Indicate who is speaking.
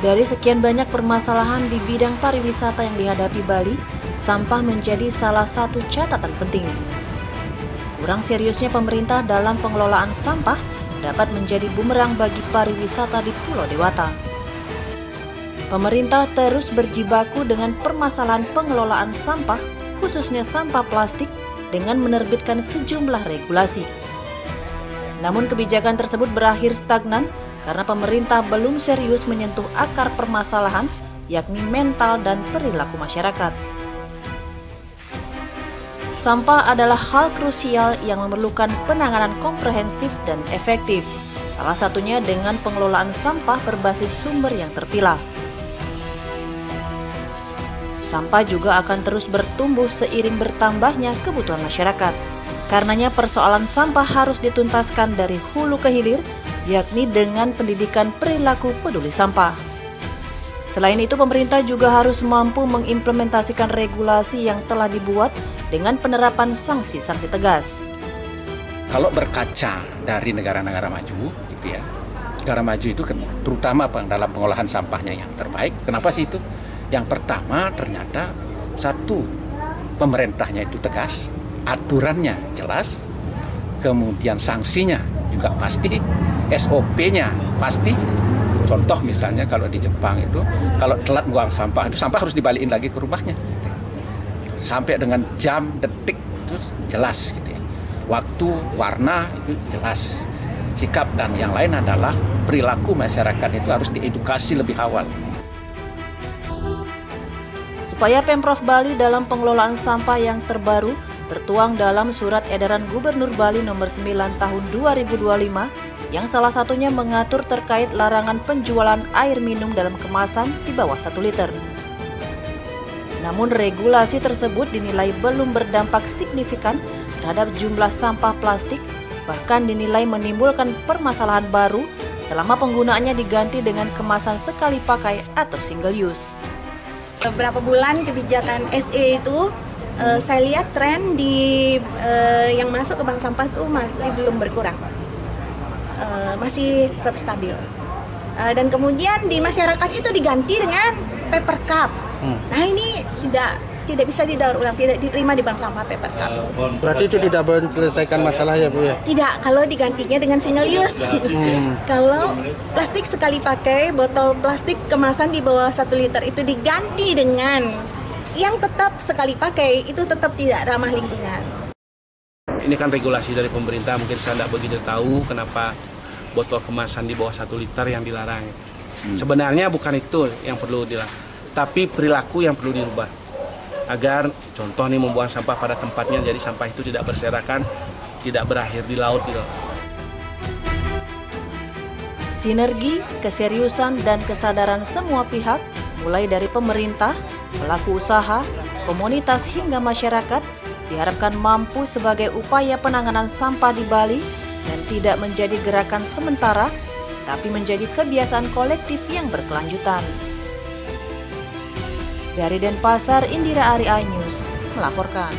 Speaker 1: Dari sekian banyak permasalahan di bidang pariwisata yang dihadapi Bali, sampah menjadi salah satu catatan penting. Kurang seriusnya pemerintah dalam pengelolaan sampah dapat menjadi bumerang bagi pariwisata di Pulau Dewata. Pemerintah terus berjibaku dengan permasalahan pengelolaan sampah, khususnya sampah plastik, dengan menerbitkan sejumlah regulasi. Namun kebijakan tersebut berakhir stagnan karena pemerintah belum serius menyentuh akar permasalahan, yakni mental dan perilaku masyarakat. Sampah adalah hal krusial yang memerlukan penanganan komprehensif dan efektif, salah satunya dengan pengelolaan sampah berbasis sumber yang terpilah. Sampah juga akan terus bertumbuh seiring bertambahnya kebutuhan masyarakat. Karenanya persoalan sampah harus dituntaskan dari hulu ke hilir, yakni dengan pendidikan perilaku peduli sampah. Selain itu, pemerintah juga harus mampu mengimplementasikan regulasi yang telah dibuat dengan penerapan sanksi-sanksi tegas.
Speaker 2: Kalau berkaca dari negara-negara maju, gitu ya, negara maju itu terutama dalam pengolahan sampahnya yang terbaik. Kenapa sih itu? Yang pertama ternyata satu, pemerintahnya itu tegas, aturannya jelas, kemudian sanksinya juga pasti, SOP-nya pasti. Contoh misalnya kalau di Jepang itu, kalau telat buang sampah, itu sampah harus dibalikin lagi ke rumahnya. Sampai dengan jam, detik itu jelas gitu ya. Waktu, warna itu jelas. Sikap dan yang lain adalah perilaku masyarakat itu harus diedukasi lebih awal.
Speaker 1: Upaya Pemprov Bali dalam pengelolaan sampah yang terbaru tertuang dalam Surat Edaran Gubernur Bali Nomor 9 Tahun 2025 yang salah satunya mengatur terkait larangan penjualan air minum dalam kemasan di bawah 1 liter. Namun regulasi tersebut dinilai belum berdampak signifikan terhadap jumlah sampah plastik, bahkan dinilai menimbulkan permasalahan baru selama penggunaannya diganti dengan kemasan sekali pakai atau single use.
Speaker 3: Beberapa bulan kebijakan SE itu saya lihat tren di yang masuk ke bank sampah itu masih belum berkurang, masih tetap stabil. Dan kemudian di masyarakat itu diganti dengan paper cup. Nah ini tidak bisa didaur ulang, tidak diterima di bank sampah paper cup.
Speaker 4: Berarti itu tidak menyelesaikan masalah ya Bu ya?
Speaker 3: Tidak, kalau digantinya dengan single use. Kalau plastik sekali pakai, botol plastik kemasan di bawah 1 liter itu diganti dengan yang tetap sekali pakai, itu tetap tidak ramah lingkungan.
Speaker 5: Ini kan regulasi dari pemerintah, mungkin saya tidak begitu tahu kenapa botol kemasan di bawah 1 liter yang dilarang. Sebenarnya bukan itu yang perlu dilarang, tapi perilaku yang perlu dirubah. Agar contoh nih membuang sampah pada tempatnya, jadi sampah itu tidak berserakan, tidak berakhir di laut gitu.
Speaker 1: Sinergi, keseriusan, dan kesadaran semua pihak, mulai dari pemerintah, pelaku usaha, komunitas hingga masyarakat, diharapkan mampu sebagai upaya penanganan sampah di Bali dan tidak menjadi gerakan sementara, tapi menjadi kebiasaan kolektif yang berkelanjutan. Dari Denpasar, Indira Ari iNews melaporkan.